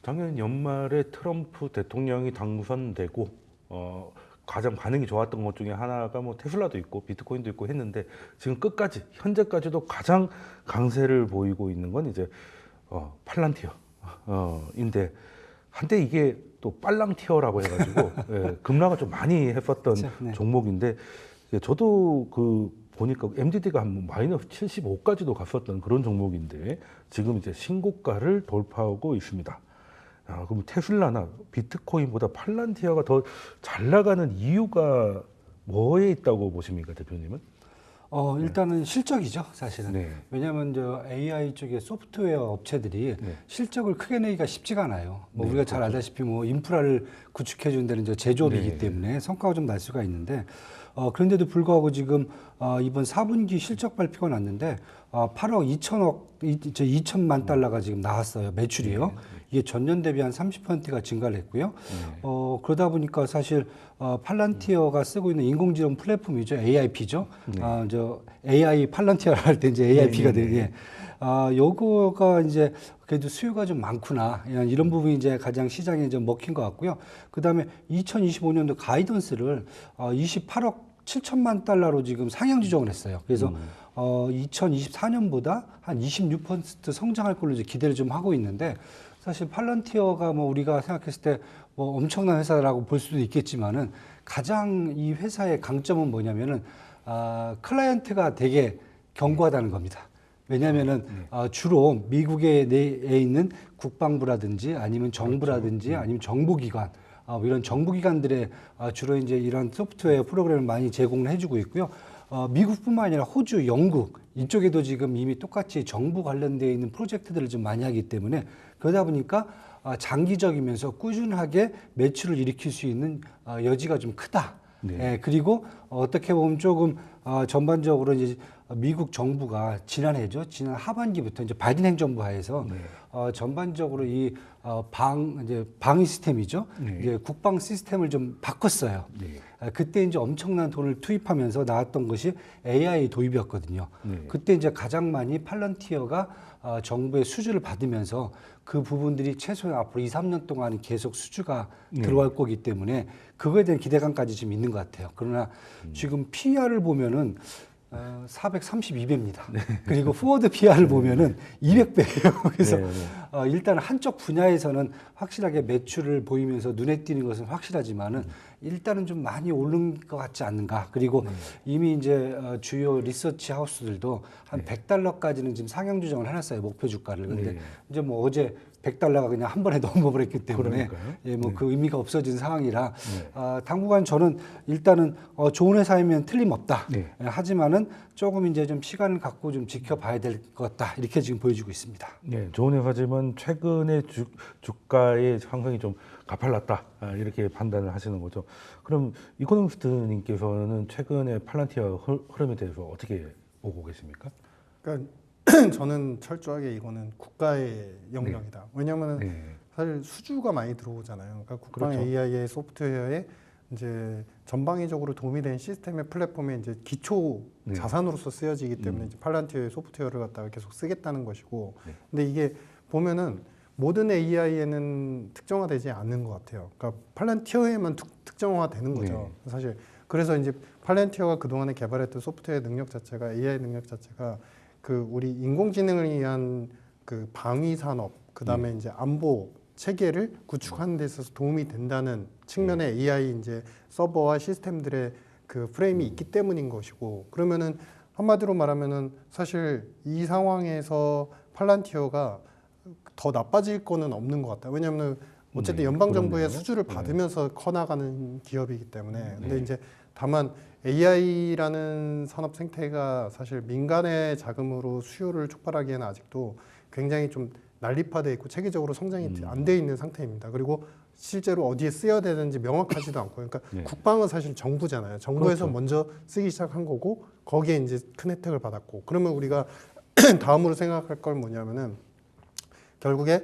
작년 연말에 트럼프 대통령이 당선되고 가장 반응이 좋았던 것 중에 하나가 뭐 테슬라도 있고 비트코인도 있고 했는데 지금 끝까지 현재까지도 가장 강세를 보이고 있는 건 이제 팔란티어인데 한때 이게 또 빨랑티어라고 해가지고 예, 급락을 좀 많이 했었던 그렇죠. 네. 종목인데 예, 저도 그 보니까 MDD가 한 마이너스 75까지도 갔었던 그런 종목인데 지금 이제 신고가를 돌파하고 있습니다. 그럼 테슬라나 비트코인보다 팔란티어가 더 잘 나가는 이유가 뭐에 있다고 보십니까, 대표님은? 일단은 실적이죠, 사실은. 네. 왜냐하면 저 AI 쪽의 소프트웨어 업체들이 네. 실적을 크게 내기가 쉽지가 않아요. 뭐 네, 우리가 잘 알다시피 뭐 인프라를 구축해 준 데는 저 제조업이기 네. 때문에 성과가 좀 날 수가 있는데 그런데도 불구하고 지금 이번 4분기 실적 발표가 났는데 8억 2천만 달러가 지금 나왔어요. 매출이요. 이게 전년 대비 한 30%가 증가를 했고요. 그러다 보니까 사실 팔란티어가 쓰고 있는 인공지능 플랫폼이죠. AIP죠. 저 AI 팔란티어를 할 때 이제 AIP가 되게 요거가 이제 그래도 수요가 좀 많구나. 이런 부분이 이제 가장 시장에 좀 먹힌 것 같고요. 그 다음에 2025년도 가이던스를 28억 7천만 달러로 지금 상향 조정을 했어요. 그래서 2024년보다 한 26% 성장할 걸로 이제 기대를 좀 하고 있는데 사실 팔란티어가 뭐 우리가 생각했을 때 뭐 엄청난 회사라고 볼 수도 있겠지만은 가장 이 회사의 강점은 뭐냐면은 클라이언트가 되게 견고하다는 겁니다. 왜냐하면은 주로 미국에 내에 있는 국방부라든지 아니면 정부라든지 아니면 정보기관 이런 정부기관들의 주로 이제 이런 소프트웨어 프로그램을 많이 제공을 해주고 있고요. 미국뿐만 아니라 호주, 영국 이쪽에도 지금 이미 똑같이 정부 관련되어 있는 프로젝트들을 좀 많이 하기 때문에 그러다 보니까 장기적이면서 꾸준하게 매출을 일으킬 수 있는 여지가 좀 크다. 네. 예, 그리고 어떻게 보면 조금 전반적으로 이제 미국 정부가 지난 하반기부터 이제 바이든 행정부 하에서 전반적으로 이 이제 방위 시스템이죠. 네. 이제 국방 시스템을 좀 바꿨어요. 네. 그때 이제 엄청난 돈을 투입하면서 나왔던 것이 AI 도입이었거든요. 네. 그때 이제 가장 많이 팔런티어가 정부의 수주를 받으면서 그 부분들이 최소한 앞으로 2, 3년 동안 계속 수주가 들어갈 거기 때문에 그거에 대한 기대감까지 지금 있는 것 같아요. 그러나 지금 PR을 보면은 432배입니다. 그리고 포워드 PR을 보면은 200배예요. 그래서 일단 한쪽 분야에서는 확실하게 매출을 보이면서 눈에 띄는 것은 확실하지만은 일단은 좀 많이 오른 것 같지 않는가. 그리고 이미 이제 주요 리서치 하우스들도 한 100달러까지는 지금 상향 조정을 해놨어요. 목표 주가를. 근데 이제 뭐 어제 100달러가 그냥 한 번에 넘어버렸기 때문에 예, 뭐 그 의미가 없어진 상황이라 당분간 저는 일단은 좋은 회사이면 틀림없다. 예, 하지만은 조금 이제 좀 시간을 갖고 좀 지켜봐야 될 것 같다. 이렇게 지금 보여지고 있습니다. 네, 좋은 회사지만 최근에 주가의 상승이 좀 가팔랐다 이렇게 판단을 하시는 거죠. 그럼 이코노미스트님께서는 최근에 팔란티어 흐름에 대해서 어떻게 보고 계십니까? 그러니까 저는 철저하게 이거는 국가의 영역이다. 왜냐하면 사실 수주가 많이 들어오잖아요. 그러니까 국방 그렇죠. AI의 소프트웨어에 이제 전방위적으로 도움이 되는 시스템의 플랫폼에 이제 기초 자산으로서 쓰여지기 때문에 이제 팔란티어의 소프트웨어를 갖다가 계속 쓰겠다는 것이고, 근데 이게 보면은 모든 AI에는 특정화되지 않는 것 같아요. 그러니까 팔란티어에만 특정화되는 거죠. 사실 그래서 이제 팔란티어가 그동안에 개발했던 소프트웨어 능력 자체가 AI 능력 자체가 그 우리 인공지능을 위한 그 방위 산업, 그 다음에 이제 안보 체계를 구축하는 데 있어서 도움이 된다는 측면의 AI 이제 서버와 시스템들의 그 프레임이 있기 때문인 것이고, 그러면은 한마디로 말하면은 사실 이 상황에서 팔란티어가 더 나빠질 거는 없는 것 같아요. 왜냐하면 어쨌든 연방 정부의 수주를 받으면서 커나가는 기업이기 때문에. 근데 이제 다만 AI라는 산업 생태가 사실 민간의 자금으로 수요를 촉발하기에는 아직도 굉장히 좀 난립화돼 있고 체계적으로 성장이 안 돼 있는 상태입니다. 그리고 실제로 어디에 쓰여야 되는지 명확하지도 않고, 그러니까 국방은 사실 정부잖아요. 정부에서 먼저 쓰기 시작한 거고 거기에 이제 큰 혜택을 받았고, 그러면 우리가 다음으로 생각할 걸 뭐냐면은 결국에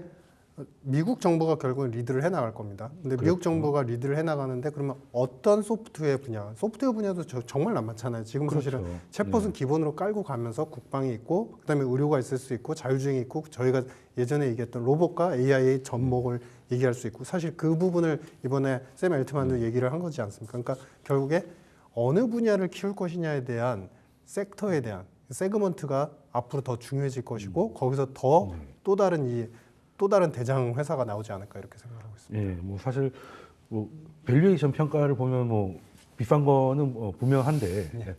미국 정부가 결국은 리드를 해나갈 겁니다. 근데 미국 그렇죠. 정부가 리드를 해나가는데 그러면 어떤 소프트웨어 분야도 정말 남았잖아요. 지금 사실은 그렇죠. 챗봇은 기본으로 깔고 가면서 국방이 있고 그다음에 의료가 있을 수 있고 자율주행이 있고 저희가 예전에 얘기했던 로봇과 AI의 접목을 얘기할 수 있고 사실 그 부분을 이번에 샘 엘트만도 얘기를 한 거지 않습니까? 그러니까 결국에 어느 분야를 키울 것이냐에 대한 섹터에 대한 세그먼트가 앞으로 더 중요해질 것이고 거기서 더 또 다른 대장 회사가 나오지 않을까 이렇게 생각하고 있습니다. 예, 뭐 사실 뭐 밸류에이션 평가를 보면 뭐 비싼 거는 분명한데 예,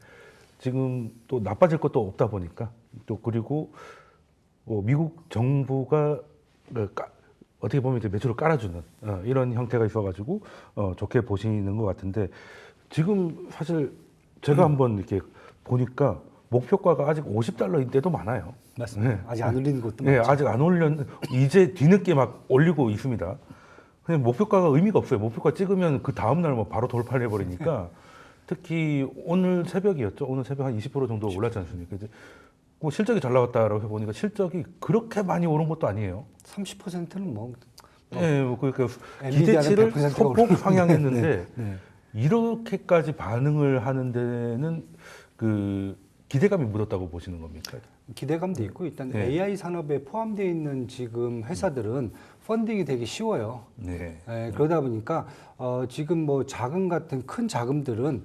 지금 또 나빠질 것도 없다 보니까 또 그리고 미국 정부가 어떻게 보면 이제 매출을 깔아주는 이런 형태가 있어가지고 좋게 보시는 것 같은데 지금 사실 제가 한번 이렇게 보니까 목표가가 아직 $50인데도 많아요. 맞습니다. 네. 아직 안 올리는 것도 네, 많죠. 아직 안 이제 뒤늦게 막 올리고 있습니다. 그냥 목표가가 의미가 없어요. 목표가 찍으면 그 다음 날 뭐 바로 돌파를 해버리니까 특히 오늘 새벽이었죠. 오늘 새벽 한 20% 정도 올랐지 않습니까? 이제 뭐 실적이 잘 나왔다라고 해보니까 실적이 그렇게 많이 오른 것도 아니에요. 30%는 뭐 예, 뭐 그러니까 엔비디아는 기대치를 100%가 소폭 오르는 상향했는데 네. 이렇게까지 반응을 하는 데는 그 기대감이 묻었다고 보시는 겁니까? 기대감도 있고 일단 네. AI 산업에 포함되어 있는 지금 회사들은 펀딩이 되게 쉬워요. 네. 그러다 보니까 지금 뭐 자금 같은 큰 자금들은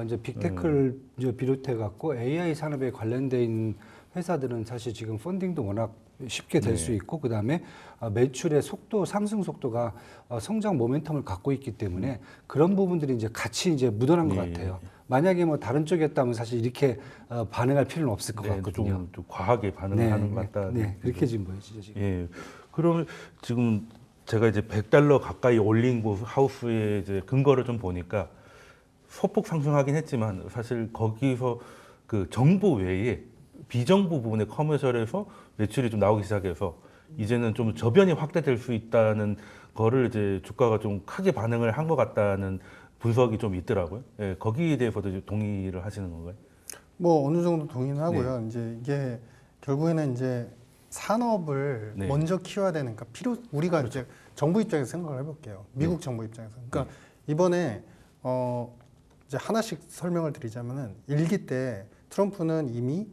이제 빅테크를 이제 비롯해 갖고 AI 산업에 관련돼 있는 회사들은 사실 지금 펀딩도 워낙 쉽게 될 수 있고 그다음에 매출의 속도 상승 속도가 성장 모멘텀을 갖고 있기 때문에 그런 부분들이 이제 같이 이제 묻어난 것 같아요. 만약에 뭐 다른 쪽이었다면 사실 이렇게 반응할 필요는 없을 것 같거든요. 좀 과하게 반응을 하는 것 같다. 네, 그렇게 지금 보여지죠 지금. 예. 그러면 지금 제가 이제 $100 가까이 올린 그 하우스의 이제 근거를 좀 보니까 소폭 상승하긴 했지만 사실 거기서 그 정부 외에 비정부 부분의 커머셜에서 매출이 좀 나오기 시작해서 이제는 좀 저변이 확대될 수 있다는 거를 이제 주가가 좀 크게 반응을 한 것 같다는 분석이 좀 있더라고요. 예, 거기에 대해서도 이제 동의를 하시는 건가요? 뭐 어느 정도 동의는 하고요. 이제 이게 결국에는 이제 산업을 네. 먼저 키워야 되는 그러니까 우리가 이제 정부 입장에서 생각을 해볼게요. 미국 정부 입장에서. 그러니까 이번에 이제 하나씩 설명을 드리자면은 1기 때 트럼프는 이미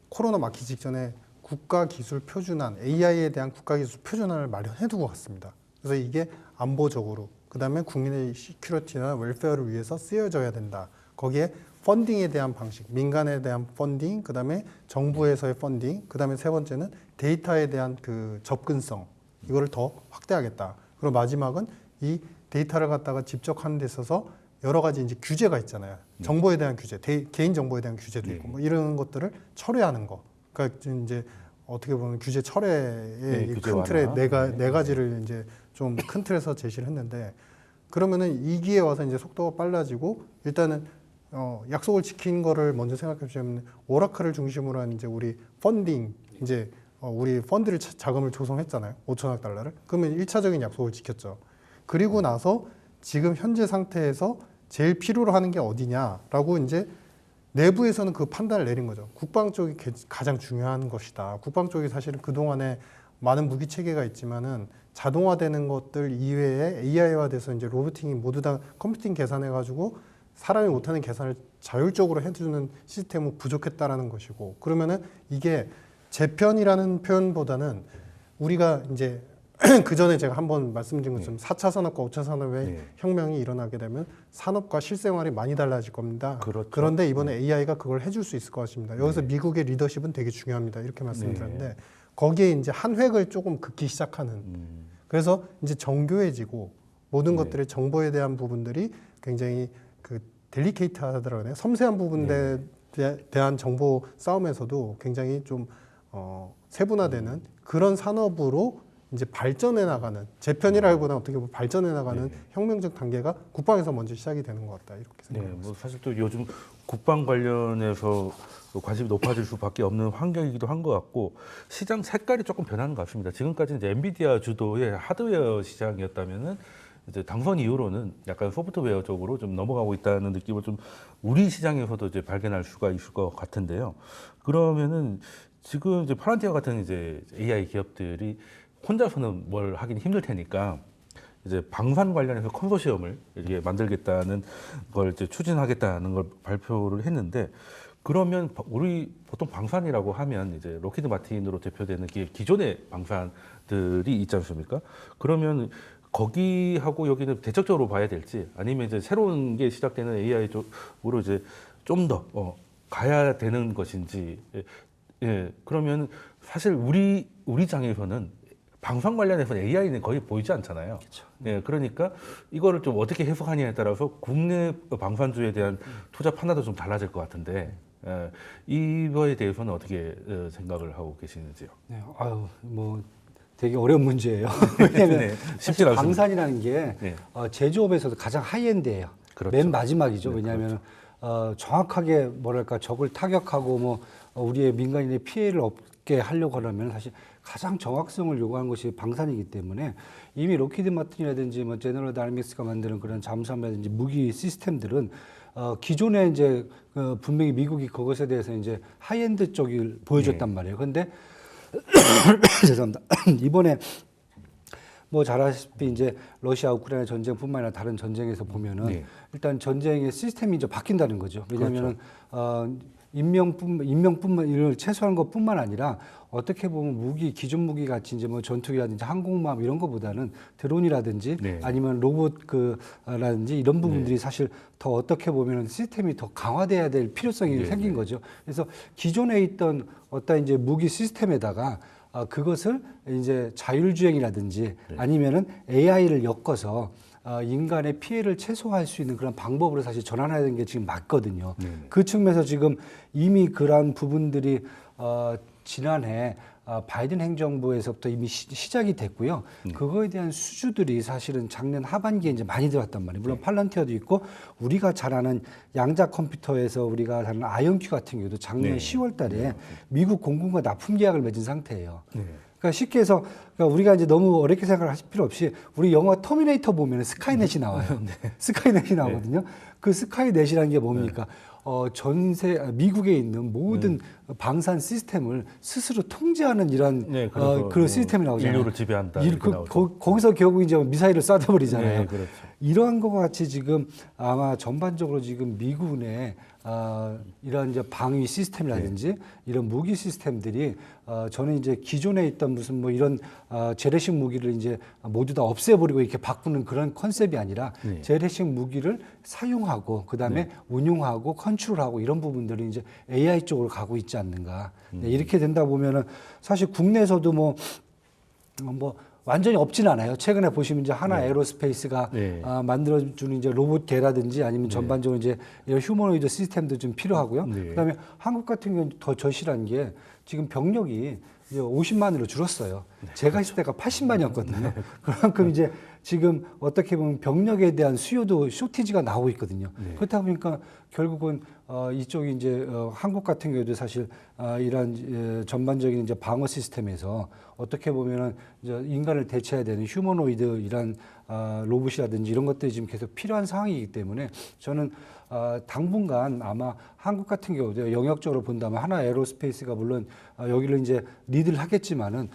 코로나 막히기 직전에 국가기술 표준안, AI에 대한 국가기술 표준안을 마련해두고 갔습니다. 그래서 이게 안보적으로, 그 다음에 국민의 시큐리티나 웰페어를 위해서 쓰여져야 된다. 거기에 펀딩에 대한 방식, 민간에 대한 펀딩, 그 다음에 정부에서의 펀딩, 그 다음에 세 번째는 데이터에 대한 그 접근성, 이거를 더 확대하겠다. 그리고 마지막은 이 데이터를 갖다가 집적하는 데 있어서 여러 가지 이제 규제가 있잖아요. 정보에 대한 규제, 개인 정보에 대한 규제도 있고, 뭐 이런 것들을 철회하는 거. 그러니까 이제 어떻게 보면 규제 철회의 규제 큰 틀의 완화. 네 가지를 이제 좀 큰 틀에서 제시를 했는데, 그러면은 2기에 와서 이제 속도가 빨라지고 일단은 약속을 지킨 거를 먼저 생각해 보시면 오라클을 중심으로 한 이제 우리 펀딩 이제 우리 펀드를 자금을 조성했잖아요. 5천억 달러를. 그러면 1차적인 약속을 지켰죠. 그리고 나서 지금 현재 상태에서 제일 필요로 하는 게 어디냐라고 이제 내부에서는 그 판단을 내린 거죠. 국방 쪽이 가장 중요한 것이다. 국방 쪽이 사실은 그동안에 많은 무기 체계가 있지만은 자동화되는 것들 이외에 AI화돼서 이제 로보팅이 모두 다 컴퓨팅 계산해 가지고 사람이 못하는 계산을 자율적으로 해주는 시스템은 부족했다라는 것이고, 그러면은 이게 재편이라는 표현보다는 우리가 이제 그 전에 제가 한번 말씀드린 것처럼 4차 산업과 5차 산업의 혁명이 일어나게 되면 산업과 실생활이 많이 달라질 겁니다. 그렇죠. 그런데 이번에 AI가 그걸 해줄 수 있을 것입니다. 여기서 미국의 리더십은 되게 중요합니다. 이렇게 말씀드렸는데 거기에 이제 한 획을 조금 긋기 시작하는. 그래서 이제 정교해지고 모든 것들의 정보에 대한 부분들이 굉장히 그 델리케이트하더라고요. 섬세한 부분에 대한 정보 싸움에서도 굉장히 좀 세분화되는 그런 산업으로 이제 발전해 나가는, 재편이라기보다 어떻게 보면 발전해 나가는 혁명적 단계가 국방에서 먼저 시작이 되는 것 같다, 이렇게 생각합니다. 뭐 사실 또 요즘 국방 관련해서 관심이 높아질 수밖에 없는 환경이기도 한 것 같고, 시장 색깔이 조금 변하는 것 같습니다. 지금까지 이제 엔비디아 주도의 하드웨어 시장이었다면은 이제 당선 이후로는 약간 소프트웨어 쪽으로 좀 넘어가고 있다는 느낌을 좀 우리 시장에서도 이제 발견할 수가 있을 것 같은데요. 그러면은 지금 이제 파란티어 같은 이제 AI 기업들이 혼자서는 뭘 하긴 힘들 테니까 이제 방산 관련해서 컨소시엄을 이렇게 만들겠다는 걸 이제 추진하겠다는 걸 발표를 했는데 그러면 우리 보통 방산이라고 하면 이제 로키드 마틴으로 대표되는 기존의 방산들이 있지 않습니까? 그러면 거기하고 여기는 대척적으로 봐야 될지 아니면 이제 새로운 게 시작되는 AI 쪽으로 이제 좀 더 가야 되는 것인지 예, 그러면 사실 우리 장에서는 방산 관련해서 AI는 거의 보이지 않잖아요. 그렇죠. 예, 그러니까 이거를 좀 어떻게 해석하냐에 따라서 국내 방산주에 대한 투자 판단도 좀 달라질 것 같은데 예, 이거에 대해서는 어떻게 생각을 하고 계시는지요? 네, 아유, 뭐 되게 어려운 문제예요. 왜냐하면 네, 쉽지 사실 않습니다. 방산이라는 게 네. 제조업에서도 가장 하이엔드예요. 그렇죠. 맨 마지막이죠. 네, 왜냐하면 정확하게 뭐랄까 적을 타격하고 뭐 우리의 민간인의 피해를 없게 하려고 하려면 사실 가장 정확성을 요구하는 것이 방산이기 때문에 이미 로키드 마틴이라든지 뭐 제너럴 다이내믹스가 만드는 그런 잠수함이라든지 무기 시스템들은 기존에 이제 분명히 미국이 그것에 대해서 이제 하이엔드 쪽을 보여줬단 말이에요. 그런데 죄송합니다. 이번에 뭐 잘 아시다시피 이제 러시아 우크라이나 전쟁뿐만 아니라 다른 전쟁에서 보면은 네. 일단 전쟁의 시스템이 이제 바뀐다는 거죠. 왜냐하면은 인명뿐만 이를 최소화한 것뿐만 아니라 어떻게 보면 기존 무기 같이 이제 뭐 전투기라든지 항공모함 이런 것보다는 드론이라든지 네. 아니면 로봇 라든지 이런 부분들이 사실 더 어떻게 보면은 시스템이 더 강화돼야 될 필요성이 네, 생긴 네. 거죠. 그래서 기존에 있던 어떤 이제 무기 시스템에다가 그것을 이제 자율주행이라든지 아니면은 AI를 엮어서 인간의 피해를 최소화할 수 있는 그런 방법으로 사실 전환해야 되는 게 지금 맞거든요. 그 측면에서 지금 이미 그러한 부분들이 지난해 바이든 행정부에서부터 이미 시작이 됐고요. 그거에 대한 수주들이 사실은 작년 하반기에 이제 많이 들어왔단 말이에요. 물론 팔런티어도 있고 우리가 잘 아는 양자 컴퓨터에서 우리가 잘 아는 아이온큐 같은 경우도 작년 10월 달에 미국 공군과 납품 계약을 맺은 상태예요. 그러니까 쉽게 해서 그러니까 우리가 이제 너무 어렵게 생각을 하실 필요 없이 우리 영화 터미네이터 보면 스카이넷이 나와요. 스카이넷이 나오거든요. 그 스카이넷이라는 게 뭡니까? 미국에 있는 모든 방산 시스템을 스스로 통제하는 이런 그런 시스템이 나오잖아요. 인류를 지배한다. 이렇게 나오죠. 거기서 결국 이제 미사일을 쏴버리잖아요. 네, 그렇죠. 이러한 것과 같이 지금 아마 전반적으로 지금 미군의 이런 이제 방위 시스템이라든지 이런 무기 시스템들이 저는 이제 기존에 있던 무슨 뭐 이런 재래식 무기를 이제 모두 다 없애버리고 이렇게 바꾸는 그런 컨셉이 아니라 재래식 무기를 사용하고 그다음에 운용하고 컨트롤하고 이런 부분들이 이제 AI 쪽으로 가고 있지 않는가. 네, 이렇게 된다 보면은 사실 국내에서도 뭐 완전히 없지는 않아요. 최근에 보시면 이제 하나 에어로스페이스가 만들어주는 이제 로봇계라든지 아니면 전반적으로 이제 이런 휴머노이드 시스템도 좀 필요하고요. 그다음에 한국 같은 경우는 더 절실한 게 지금 병력이 이제 50만으로 줄었어요. 제가 있을 때가 80만이었거든요. 그만큼 이제 지금 어떻게 보면 병력에 대한 수요도 쇼티지가 나오고 있거든요. 그렇다 보니까 결국은 이쪽이 이제 한국 같은 경우도 사실 이러한 전반적인 이제 방어 시스템에서 어떻게 보면은 이제 인간을 대체해야 되는 휴머노이드 이런 로봇이라든지 이런 것들이 지금 계속 필요한 상황이기 때문에 저는 당분간 아마 한국 같은 경우도 영역적으로 본다면 하나 에어로스페이스가 물론 여기를 이제 리드를 하겠지만은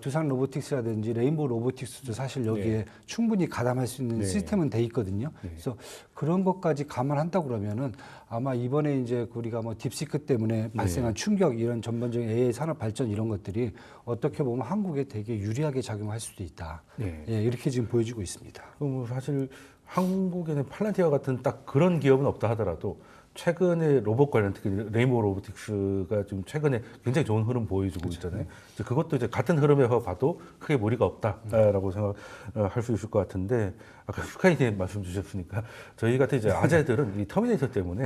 두산 로보틱스라든지 레인보우 로보틱스도 사실 여기에 충분히 가담할 수 있는 시스템은 돼 있거든요. 그래서 그런 것까지 감안한다고 그러면은 아마 이번에 이제 우리가 뭐 딥시크 때문에 발생한 충격 이런 전반적인 AI 산업 발전 이런 것들이 어떻게 보면 한국에 되게 유리하게 작용할 수도 있다. 예, 이렇게 지금 보여지고 있습니다. 그럼 사실 한국에는 팔란티아 같은 딱 그런 기업은 없다 하더라도 최근에 로봇 관련 특히 레인보우 로보틱스가 지금 최근에 굉장히 좋은 흐름 보여주고 있잖아요. 이제 그것도 이제 같은 흐름에서 봐도 크게 무리가 없다라고 생각할 수 있을 것 같은데 아까 스카이넷 말씀 주셨으니까 저희 같은 이제 아재들은 이 터미네이터 때문에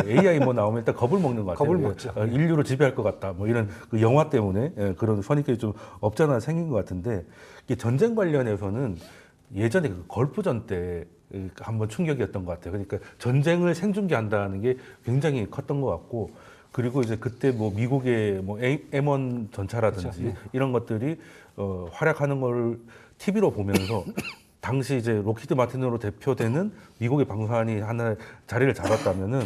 AI 뭐 나오면 일단 겁을 먹는 것 같아요. 겁을 먹죠. 인류를 지배할 것 같다. 뭐 이런 그 영화 때문에 그런 선입견이 좀 없잖아 생긴 것 같은데 이게 전쟁 관련해서는 예전에 그 걸프전 때 한번 충격이었던 것 같아요. 그러니까 전쟁을 생중계한다는 게 굉장히 컸던 것 같고, 그리고 이제 그때 뭐 미국의 뭐 M1 전차라든지 그렇죠. 이런 것들이 활약하는 걸 TV로 보면서 당시 이제 로키드 마틴으로 대표되는 미국의 방산이 하나 자리를 잡았다면은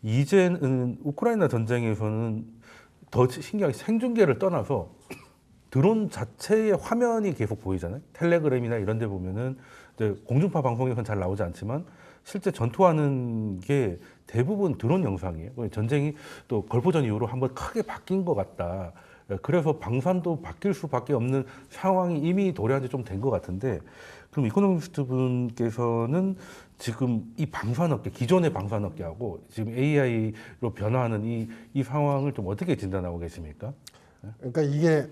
이제는 우크라이나 전쟁에서는 더 신기하게 생중계를 떠나서 드론 자체의 화면이 계속 보이잖아요. 텔레그램이나 이런 데 보면은 이제 공중파 방송에서는 잘 나오지 않지만 실제 전투하는 게 대부분 드론 영상이에요. 전쟁이 또 걸포전 이후로 한번 크게 바뀐 것 같다. 그래서 방산도 바뀔 수밖에 없는 상황이 이미 도래한 지 좀 된 것 같은데, 그럼 이코노미스트 분께서는 지금 이 방산업계, 기존의 방산업계하고 지금 AI로 변화하는 이 상황을 좀 어떻게 진단하고 계십니까? 그러니까 이게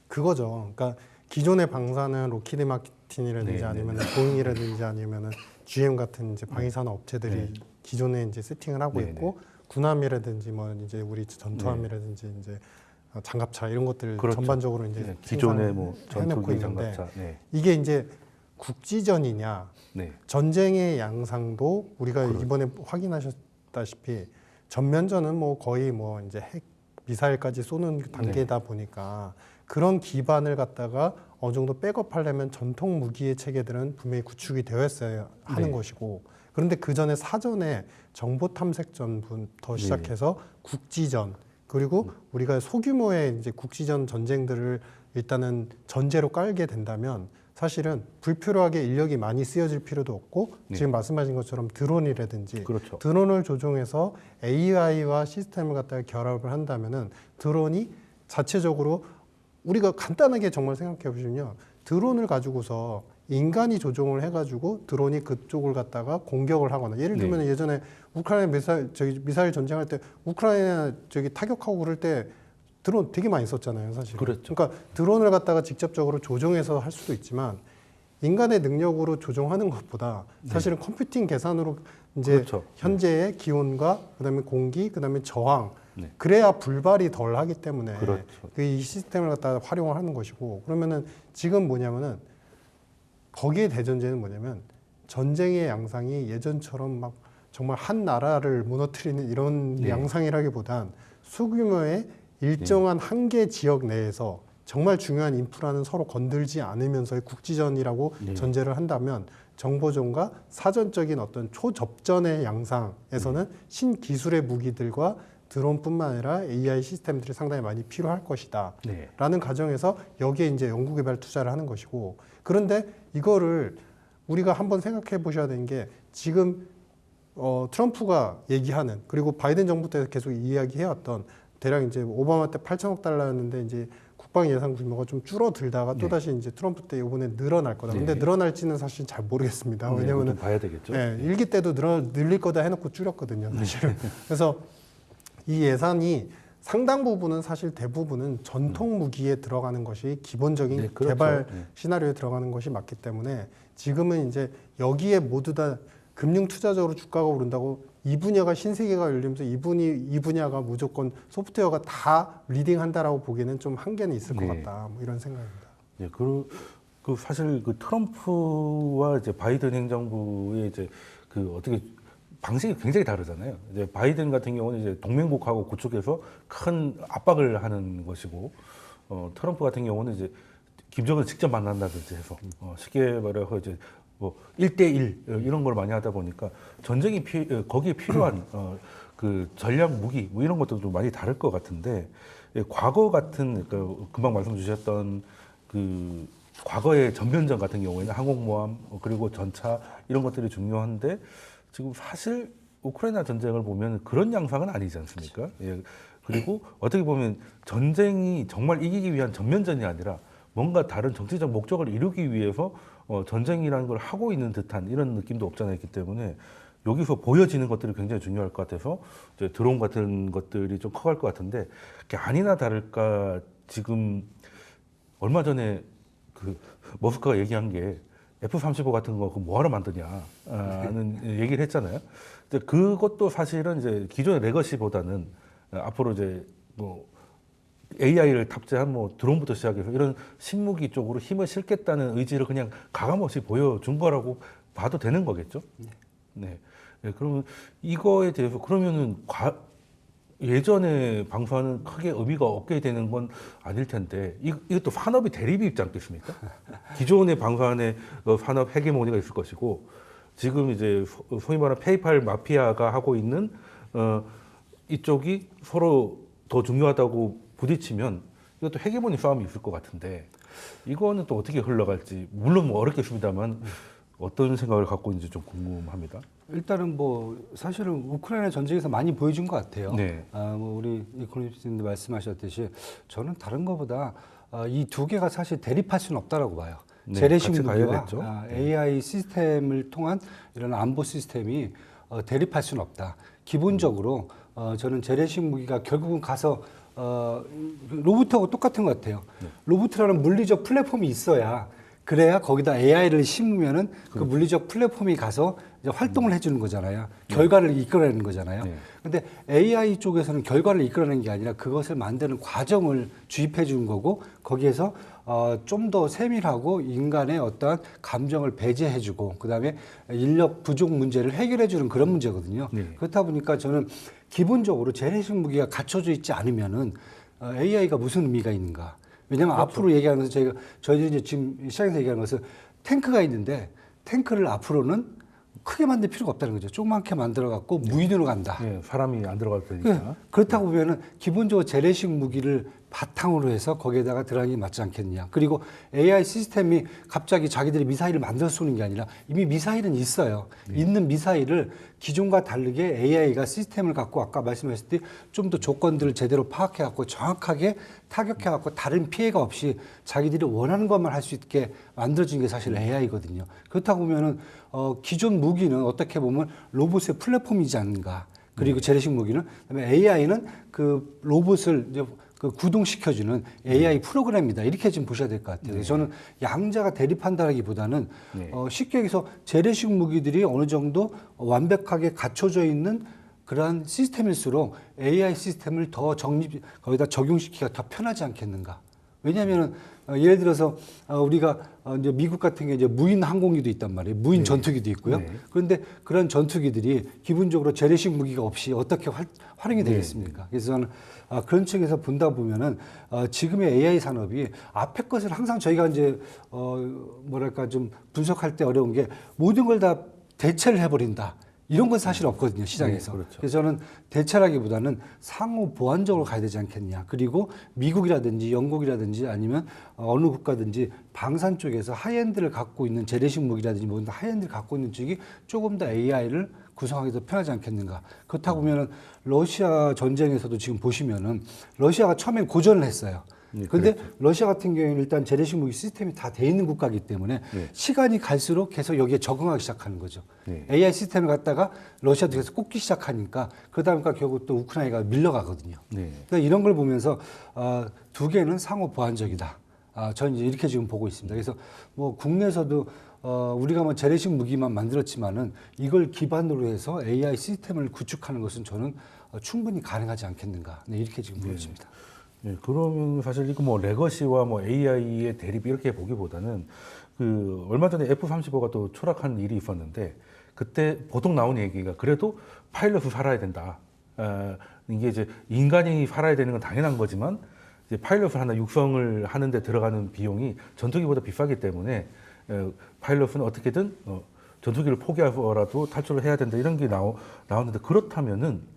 그거죠. 그러니까 기존의 방사는 로키드 마틴이라든지 네, 아니면 보잉이라든지 아니면 GM 같은 이제 방위산업 업체들이 네. 기존에 이제 세팅을 하고 네, 있고 군함이라든지 뭐 이제 우리 전투함이라든지 이제 장갑차 이런 것들 그렇죠. 전반적으로 이제 네, 기존의 뭐 해놓고 전투기 있는데 장갑차. 네. 이게 이제 국지전이냐 네. 전쟁의 양상도 우리가 이번에 확인하셨다시피 전면전은 뭐 거의 뭐 이제 핵 미사일까지 쏘는 단계다 보니까 그런 기반을 갖다가 어느 정도 백업하려면 전통 무기의 체계들은 분명히 구축이 되어 있어야 하는 것이고, 그런데 그 전에 사전에 정보 탐색전부터 시작해서 국지전, 그리고 우리가 소규모의 이제 국지전 전쟁들을 일단은 전제로 깔게 된다면 사실은 불필요하게 인력이 많이 쓰여질 필요도 없고, 지금 말씀하신 것처럼 드론이라든지 그렇죠. 드론을 조종해서 AI와 시스템을 갖다가 결합을 한다면은 드론이 자체적으로 우리가 간단하게 정말 생각해 보시면요, 드론을 가지고서 인간이 조종을 해가지고 드론이 그쪽을 갖다가 공격을 하거나, 예를 들면 예전에 우크라이나 미사일 전쟁할 때 우크라이나 타격하고 그럴 때 드론 되게 많이 썼잖아요, 사실. 그렇죠. 그러니까 드론을 갖다가 직접적으로 조종해서 할 수도 있지만 인간의 능력으로 조종하는 것보다 사실은 컴퓨팅 계산으로 이제 그렇죠. 현재의 기온과 그다음에 공기, 그다음에 저항, 그래야 불발이 덜 하기 때문에 그렇죠. 이 시스템을 갖다가 활용을 하는 것이고, 그러면은 지금 뭐냐면은 거기에 대전제는 뭐냐면 전쟁의 양상이 예전처럼 막 정말 한 나라를 무너뜨리는 이런 양상이라기보단 소규모의 일정한 한계 지역 내에서 정말 중요한 인프라는 서로 건들지 않으면서의 국지전이라고 전제를 한다면 정보전과 사전적인 어떤 초접전의 양상에서는 신기술의 무기들과 드론뿐만 아니라 AI 시스템들이 상당히 많이 필요할 것이다. 라는 가정에서 여기에 이제 연구개발 투자를 하는 것이고, 그런데 이거를 우리가 한번 생각해 보셔야 되는 게 지금 트럼프가 얘기하는, 그리고 바이든 정부 때 계속 이야기해왔던 대략 이제 오바마 때 8천억 달러였는데 이제 국방 예산 규모가 좀 줄어들다가 또 다시 이제 트럼프 때 이번에 늘어날 거다. 근데 늘어날지는 사실 잘 모르겠습니다. 왜냐면은 봐야 되겠죠. 일기 때도 늘릴 거다 해놓고 줄였거든요, 사실은. 그래서 이 예산이 상당 부분은 사실 대부분은 전통 무기에 들어가는 것이 기본적인 그렇죠. 개발 시나리오에 들어가는 것이 맞기 때문에 지금은 이제 여기에 모두 다 금융 투자적으로 주가가 오른다고 이 분야가 신세계가 열리면서 이 분야가 무조건 소프트웨어가 다 리딩한다라고 보기에는 좀 한계는 있을 것 같다. 뭐 이런 생각입니다. 그 사실 그 트럼프와 이제 바이든 행정부의 이제 그 어떻게 방식이 굉장히 다르잖아요. 이제 바이든 같은 경우는 이제 동맹국하고 구축해서 큰 압박을 하는 것이고, 트럼프 같은 경우는 이제 김정은 직접 만난다든지 해서 쉽게 말해서 이제 뭐 1대1 이런 걸 많이 하다 보니까 전쟁이 거기에 필요한 그 전략 무기 뭐 이런 것도 좀 많이 다를 것 같은데, 과거 같은 금방 말씀 주셨던 그 과거의 전면전 같은 경우에는 항공모함 그리고 전차 이런 것들이 중요한데, 지금 사실 우크라이나 전쟁을 보면 그런 양상은 아니지 않습니까? 그리고 어떻게 보면 전쟁이 정말 이기기 위한 전면전이 아니라 뭔가 다른 정치적 목적을 이루기 위해서 전쟁이라는 걸 하고 있는 듯한 이런 느낌도 없지 않아 있기 때문에 여기서 보여지는 것들이 굉장히 중요할 것 같아서 이제 드론 같은 것들이 좀 커갈 것 같은데, 그게 아니나 다를까 지금 얼마 전에 그 머스크가 얘기한 게 F-35 같은 거 뭐하러 만드냐는 얘기를 했잖아요. 근데 그것도 사실은 이제 기존의 레거시보다는 앞으로 이제 뭐 AI를 탑재한 뭐 드론부터 시작해서 이런 신무기 쪽으로 힘을 실겠다는 의지를 그냥 가감없이 보여준 거라고 봐도 되는 거겠죠. 그러면 이거에 대해서 그러면은 예전에 방사는 크게 의미가 없게 되는 건 아닐 텐데, 이것도 산업이 대립이 있지 않겠습니까? 기존의 방사의 산업 헤게모니가 있을 것이고, 지금 이제 소위 말하는 페이팔 마피아가 하고 있는 이쪽이 서로 더 중요하다고 부딪히면 이것도 헤게모니 싸움이 있을 것 같은데 이거는 또 어떻게 흘러갈지 물론 뭐 어렵겠습니다만 어떤 생각을 갖고 있는지 좀 궁금합니다. 일단은 뭐 사실은 우크라이나 전쟁에서 많이 보여준 것 같아요. 네. 뭐 우리 이코노미스트님 말씀하셨듯이 저는 다른 것보다 이 두 개가 사실 대립할 수는 없다라고 봐요. 네, 재래식 같이 무기와 가야겠죠. AI 시스템을 통한 이런 안보 시스템이 대립할 수는 없다. 기본적으로 저는 재래식 무기가 결국은 가서 로봇하고 똑같은 것 같아요. 로봇이라는 물리적 플랫폼이 있어야 그래야 거기다 AI를 심으면은 그 물리적 플랫폼이 가서 이제 활동을 해주는 거잖아요. 결과를 이끌어내는 거잖아요. 네. 근데 AI 쪽에서는 결과를 이끌어내는 게 아니라 그것을 만드는 과정을 주입해 주는 거고 거기에서 좀 더 세밀하고 인간의 어떠한 감정을 배제해 주고 그다음에 인력 부족 문제를 해결해 주는 그런 문제거든요. 네. 그렇다 보니까 저는 기본적으로 재래식 무기가 갖춰져 있지 않으면은 AI가 무슨 의미가 있는가? 왜냐하면 앞으로 얘기하면서 저희들이 이제 지금 시장에서 얘기하는 것은 탱크가 있는데 탱크를 앞으로는 크게 만들 필요가 없다는 거죠. 조그맣게 만들어 갖고 무인으로 간다. 네, 사람이 안 들어갈 테니까. 그렇다고 보면은 기본적으로 재래식 무기를 바탕으로 해서 거기에다가 들어가는 게 맞지 않겠냐. 그리고 AI 시스템이 갑자기 자기들이 미사일을 만들어 쏘는 게 아니라 이미 미사일은 있어요. 있는 미사일을 기존과 다르게 AI가 시스템을 갖고 아까 말씀하셨듯이 좀 더 조건들을 제대로 파악해 갖고 정확하게 타격해 갖고 다른 피해가 없이 자기들이 원하는 것만 할 수 있게 만들어진 게 사실 AI거든요. 그렇다고 보면은 기존 무기는 어떻게 보면 로봇의 플랫폼이지 않는가. 그리고 재래식 무기는 그다음에 AI는 그 로봇을 이제 그 구동시켜주는 AI 프로그램이다. 이렇게 좀 보셔야 될 것 같아요. 그래서 저는 양자가 대립한다라기보다는 쉽게 얘기해서 재래식 무기들이 어느 정도 완벽하게 갖춰져 있는 그러한 시스템일수록 AI 시스템을 더 거기다 적용시키기가 더 편하지 않겠는가. 왜냐하면 예를 들어서 우리가 이제 미국 같은 게 이제 무인 항공기도 있단 말이에요. 무인 전투기도 있고요. 그런데 그런 전투기들이 기본적으로 재래식 무기가 없이 어떻게 활용이 되겠습니까? 그래서 저는 그런 측에서 본다 보면은 지금의 AI 산업이 앞에 것을 항상 저희가 이제 뭐랄까 좀 분석할 때 어려운 게 모든 걸 다 대체를 해버린다. 이런 건 사실 없거든요, 시장에서. 네, 그렇죠. 그래서 저는 대체라기보다는 상호 보완적으로 가야 되지 않겠냐. 그리고 미국이라든지 영국이라든지 아니면 어느 국가든지 방산 쪽에서 하이엔드를 갖고 있는 재래식 무기라든지 모든 하이엔드를 갖고 있는 쪽이 조금 더 AI를 구성하기 더 편하지 않겠는가. 그렇다고 보면은 러시아 전쟁에서도 지금 보시면은 러시아가 처음엔 고전을 했어요. 그런데 러시아 같은 경우에는 일단 재래식 무기 시스템이 다 돼 있는 국가이기 때문에 시간이 갈수록 계속 여기에 적응하기 시작하는 거죠. AI 시스템을 갖다가 러시아도 계속 꼽기 시작하니까 그러다 보니까 결국 또 우크라이나가 밀려가거든요. 그러니까 이런 걸 보면서 두 개는 상호 보완적이다. 저는 이제 이렇게 지금 보고 있습니다. 그래서 뭐 국내에서도 우리가 뭐 재래식 무기만 만들었지만은 이걸 기반으로 해서 AI 시스템을 구축하는 것은 저는 충분히 가능하지 않겠는가. 네, 이렇게 지금 보여집니다. 네, 그러면 사실 이거 뭐 레거시와 뭐 AI의 대립 이렇게 보기보다는 그 얼마 전에 F-35가 또 추락한 일이 있었는데 그때 보통 나온 얘기가 그래도 파일럿이 살아야 된다. 이게 이제 인간이 살아야 되는 건 당연한 거지만 이제 파일럿을 하나 육성을 하는데 들어가는 비용이 전투기보다 비싸기 때문에 파일럿은 어떻게든 전투기를 포기하더라도 탈출을 해야 된다 이런 게 나왔는데 그렇다면은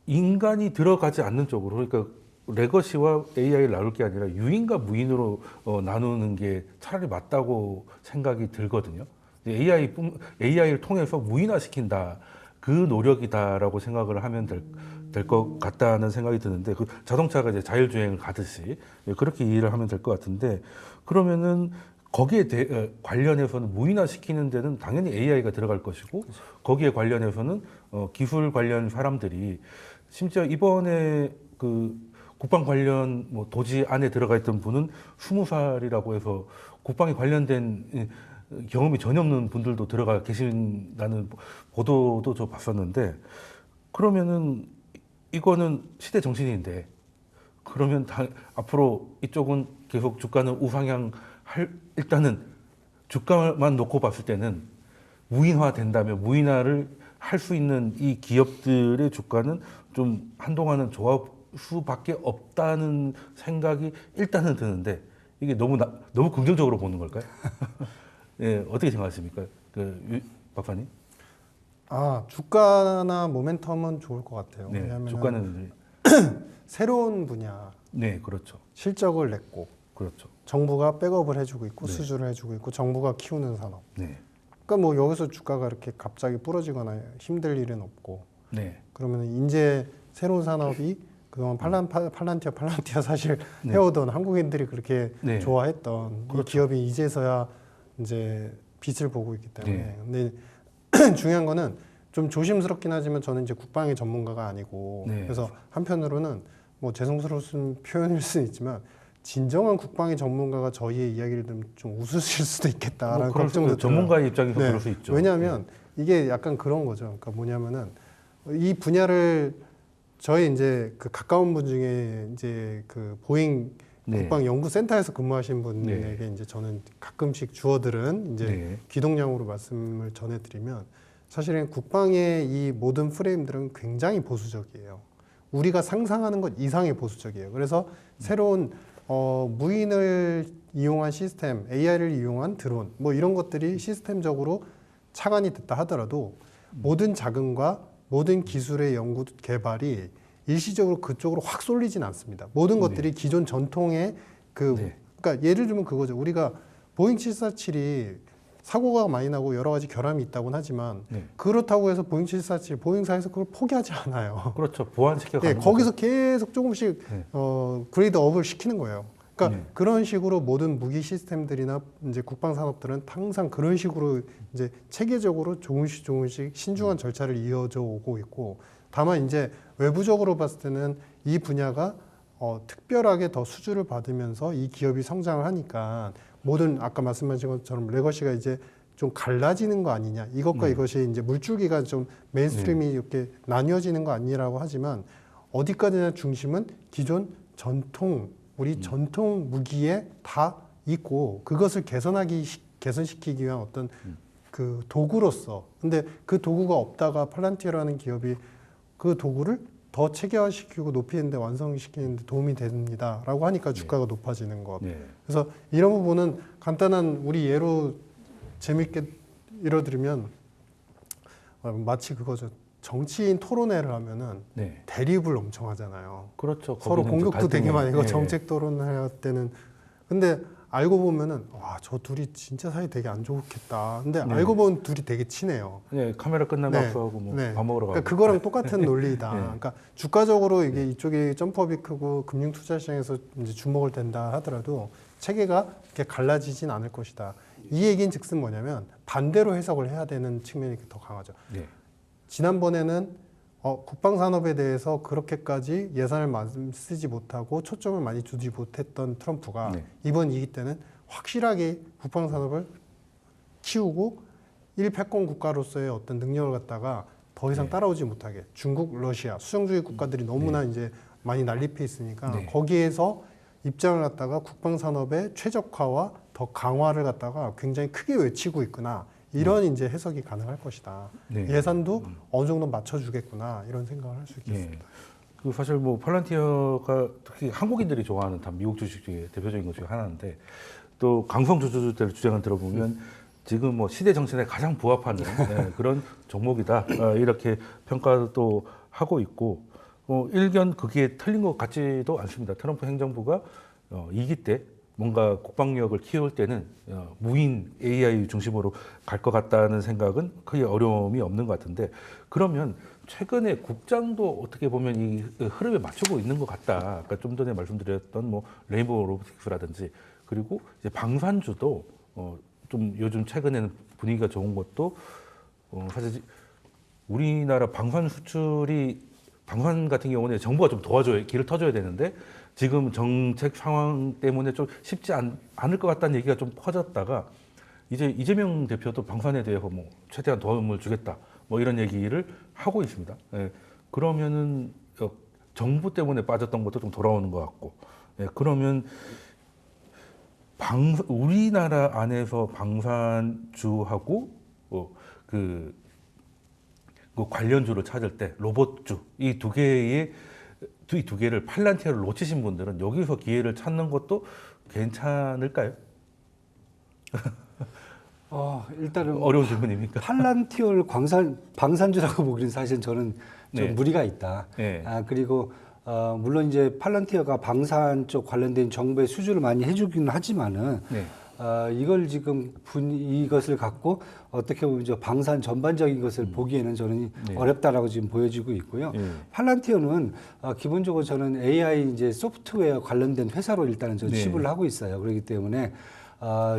인간이 들어가지 않는 쪽으로 그러니까 레거시와 AI를 나눌 게 아니라 유인과 무인으로 나누는 게 차라리 맞다고 생각이 들거든요. AI를 통해서 무인화시킨다. 그 노력이다라고 생각을 하면 될 것 같다는 생각이 드는데 그 자동차가 이제 자율주행을 가듯이 그렇게 이해를 하면 될 것 같은데 그러면은 거기에 관련해서는 무인화시키는 데는 당연히 AI가 들어갈 것이고 거기에 관련해서는 기술 관련 사람들이 심지어 이번에 그 국방 관련 뭐 도지 안에 들어가 있던 분은 20살이라고 해서 국방에 관련된 경험이 전혀 없는 분들도 들어가 계신다는 보도도 저 봤었는데 그러면은 이거는 시대 정신인데 그러면 앞으로 이쪽은 계속 주가는 우상향 일단은 주가만 놓고 봤을 때는 무인화 된다면 무인화를 할 수 있는 이 기업들의 주가는 좀 한동안은 좋아 수밖에 없다는 생각이 일단은 드는데 이게 너무 긍정적으로 보는 걸까요? 예, 어떻게 생각하십니까? 박사님? 주가나 모멘텀은 좋을 것 같아요. 네, 왜냐하면 주가는 새로운 분야 네, 그렇죠. 실적을 냈고 그렇죠. 정부가 백업을 해주고 있고 네. 수주를 해주고 있고 정부가 키우는 산업. 네. 그러니까 뭐 여기서 주가가 이렇게 갑자기 부러지거나 힘들 일은 없고 네. 그러면 이제 새로운 산업이 그동안 팔란티어 사실 네. 해오던 한국인들이 그렇게 네. 좋아했던 그렇죠. 이 기업이 이제서야 이제 빛을 보고 있기 때문에 네. 근데 중요한 거는 좀 조심스럽긴 하지만 저는 이제 국방의 전문가가 아니고 네. 그래서 한편으로는 뭐 죄송스러운 표현일 수는 있지만 진정한 국방의 전문가가 저희의 이야기를 들으면 좀 웃으실 수도 있겠다라는 뭐 그럴 수- 걱정도 들어요. 전문가의 입장에서 네. 그럴 수 있죠. 왜냐하면 이게 약간 그런 거죠. 그러니까 뭐냐면은 이 분야를 저희 이제 그 가까운 분 중에 이제 그 보잉 네. 국방연구센터에서 근무하신 분에게 이제 저는 가끔씩 주어들은 이제 네. 귀동량으로 말씀을 전해드리면 사실은 국방의 이 모든 프레임들은 굉장히 보수적이에요. 우리가 상상하는 것 이상의 보수적이에요. 그래서 새로운 무인을 이용한 시스템, AI를 이용한 드론, 뭐 이런 것들이 시스템적으로 착안이 됐다 하더라도 모든 자금과 모든 기술의 연구 개발이 일시적으로 그쪽으로 확 쏠리진 않습니다. 모든 것들이 기존 전통의 네. 그러니까 예를 들면 그거죠. 우리가 보잉 747이 사고가 많이 나고 여러 가지 결함이 있다고는 하지만 네. 그렇다고 해서 보잉 747 보잉사에서 그걸 포기하지 않아요. 그렇죠. 보완시켜 예, 가는 거기서 계속 조금씩 네. 그레이드업을 시키는 거예요. 그러니까 네. 그런 식으로 모든 무기 시스템들이나 이제 국방 산업들은 항상 그런 식으로 이제 체계적으로 조금씩 신중한 절차를 이어져 오고 있고, 다만 이제 외부적으로 봤을 때는 이 분야가 특별하게 더 수주를 받으면서 이 기업이 성장을 하니까 모든 아까 말씀하신 것처럼 레거시가 이제 좀 갈라지는 거 아니냐, 이것과 이것이 이제 물줄기가 좀 메인스트림이 이렇게 나뉘어지는 거 아니라고 하지만 어디까지나 중심은 기존 전통 우리 전통 무기에 다 있고 그것을 개선시키기 위한 어떤 그 도구로서, 근데 그 도구가 없다가 팔란티어라는 기업이 그 도구를 더 체계화시키고 높이는데 완성시키는데 도움이 됩니다라고 하니까 주가가 높아지는 것. 네. 그래서 이런 부분은 간단한 우리 예로 재밌게 이뤄드리면 마치 그거죠. 정치인 토론회를 하면은 네. 대립을 엄청 하잖아요. 그렇죠. 서로 거기는 이제 공격도 되게 갈등이- 많이 하고 네. 정책 토론을 할 때는. 근데 알고 보면은 와, 저 둘이 진짜 사이 되게 안 좋겠다. 근데 네. 알고 보면 둘이 되게 친해요. 네, 카메라 끝나면 네. 악수하고 뭐 네. 밥 먹으러 가고. 그러니까 그거랑 똑같은 논리다. 네. 그러니까 주가적으로 이게 이쪽이 점프업이 크고 금융 투자 시장에서 이제 주목을 된다 하더라도 체계가 이렇게 갈라지진 않을 것이다. 이 얘기인즉슨 뭐냐면 반대로 해석을 해야 되는 측면이 더 강하죠. 네. 지난번에는 국방 산업에 대해서 그렇게까지 예산을 많이 쓰지 못하고 초점을 많이 두지 못했던 트럼프가 네. 이번 이기 때는 확실하게 국방 산업을 키우고 1패권 국가로서의 어떤 능력을 갖다가 더 이상 네. 따라오지 못하게, 중국, 러시아 수령주의 국가들이 너무나 이제 많이 난립해 있으니까 네. 거기에서 입장을 갖다가 국방 산업의 최적화와 더 강화를 갖다가 굉장히 크게 외치고 있구나. 이런 이제 해석이 가능할 것이다. 네. 예산도 어느 정도 맞춰주겠구나, 이런 생각을 할 수 네. 있겠습니다. 그 사실 뭐 팔란티어가 특히 한국인들이 좋아하는 다 미국 주식 중에 대표적인 것 중에 하나인데, 또 강성 주주들의 주장을 들어보면 지금 뭐 시대 정신에 가장 부합하는 네, 그런 종목이다, 이렇게 평가도 하고 있고, 일견 그게 틀린 것 같지도 않습니다. 트럼프 행정부가 2기 때 뭔가 국방력을 키울 때는 무인 AI 중심으로 갈 것 같다는 생각은 크게 어려움이 없는 것 같은데, 그러면 최근에 국장도 어떻게 보면 이 흐름에 맞추고 있는 것 같다. 아까 좀 전에 말씀드렸던 뭐 레인보우 로보틱스라든지, 그리고 이제 방산주도 좀 요즘 최근에는 분위기가 좋은 것도 사실 우리나라 방산 수출이, 방산 같은 경우는 정부가 좀 도와줘야, 길을 터줘야 되는데 지금 정책 상황 때문에 좀 쉽지 않을 것 같다는 얘기가 좀 퍼졌다가 이제 이재명 대표도 방산에 대해서 뭐 최대한 도움을 주겠다, 뭐 이런 얘기를 하고 있습니다. 예, 그러면은 정부 때문에 빠졌던 것도 좀 돌아오는 것 같고, 예, 그러면 우리나라 안에서 방산주하고 그 관련주를 찾을 때 로봇주, 이 두 개를 팔란티어를 놓치신 분들은 여기서 기회를 찾는 것도 괜찮을까요? 일단은 어려운 질문입니까? 팔란티어를 방산주라고 보기는 사실 저는 좀 네. 무리가 있다. 네. 그리고 물론 이제 팔런티어가 방산 쪽 관련된 정부의 수주를 많이 해주기는 하지만은 네. 이걸 지금 이것을 갖고 어떻게 보면 이제 방산 전반적인 것을 보기에는 저는 네. 어렵다라고 지금 보여지고 있고요. 예. 팔란티어는 기본적으로 저는 AI 이제 소프트웨어 관련된 회사로 일단은 저는 네. 취급을 하고 있어요. 그렇기 때문에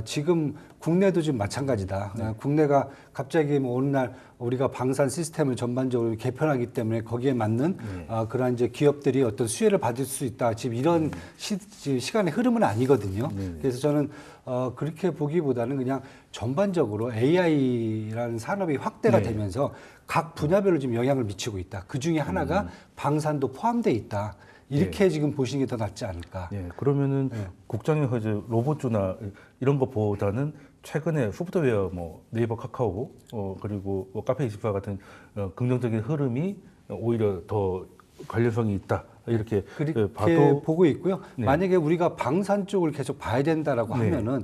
지금 국내도 지금 마찬가지다. 국내가 갑자기 뭐 어느 날 우리가 방산 시스템을 전반적으로 개편하기 때문에 거기에 맞는 그러한 이제 기업들이 어떤 수혜를 받을 수 있다. 지금 이런 시간의 흐름은 아니거든요. 그래서 저는 그렇게 보기보다는 그냥 전반적으로 AI라는 산업이 확대가 네. 되면서 각 분야별로 지금 영향을 미치고 있다. 그 중에 하나가 방산도 포함돼 있다. 이렇게 지금 보시는 게 더 낫지 않을까. 예, 그러면은 국장에서 이제 로봇주나 이런 것보다는 최근에 소프트웨어 뭐 네이버, 카카오, 그리고 뭐 카페24 같은 긍정적인 흐름이 오히려 더 관련성이 있다. 이렇게 그렇게 봐도 보고 있고요. 네. 만약에 우리가 방산 쪽을 계속 봐야 된다라고 네. 하면은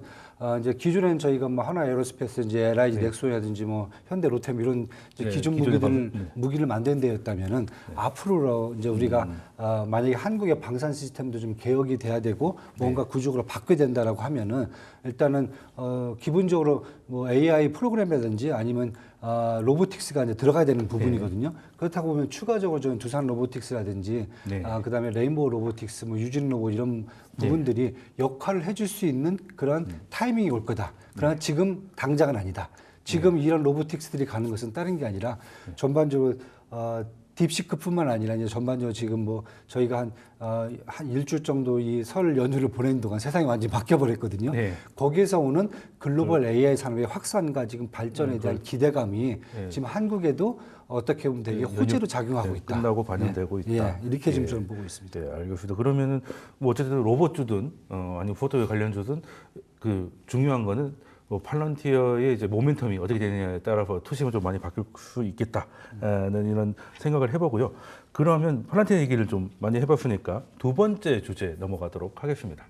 이제 기존에는 저희가 뭐 하나 에어로스페이스, 이제 LIG 넥소라든지 뭐 현대 로템 이런 이제 네, 기존 기존의 무기를 만든 데였다면은 앞으로 이제 우리가 만약에 한국의 방산 시스템도 좀 개혁이 돼야 되고 뭔가 구조로 바뀌어야 된다라고 하면은 일단은 기본적으로 뭐 AI 프로그램이라든지 아니면 로보틱스가 이제 들어가야 되는 부분이거든요. 그렇다고 보면 추가적으로 저는 두산 로보틱스라든지 네. 그다음에 레인보우 로보틱스, 뭐 유진 로봇 이런 부분들이 역할을 해줄 수 있는 그런 타이밍이 올 거다. 그러나 지금 당장은 아니다. 지금 이런 로보틱스들이 가는 것은 다른 게 아니라 전반적으로 딥시크뿐만 아니라 이제 전반적으로 지금 뭐 저희가 한 일주 정도 이 설 연휴를 보낸 동안 세상이 완전히 바뀌어버렸거든요. 네. 거기에서 오는 글로벌 AI 산업의 확산과 지금 발전에 대한 기대감이 지금 한국에도 어떻게 보면 되게 호재로 작용하고 있다. 끝나고 반영되고 있다. 예, 이렇게 지금 예. 저는 보고 있습니다. 네, 알겠습니다. 그러면은 뭐 어쨌든 로봇주든 아니면 소프트웨어 관련주든 그 중요한 거는 뭐 팔런티어의 이제 모멘텀이 어떻게 되느냐에 따라서 투심은 좀 많이 바뀔 수 있겠다는 이런 생각을 해보고요. 그러면 팔런티어 얘기를 좀 많이 해봤으니까 두 번째 주제 넘어가도록 하겠습니다.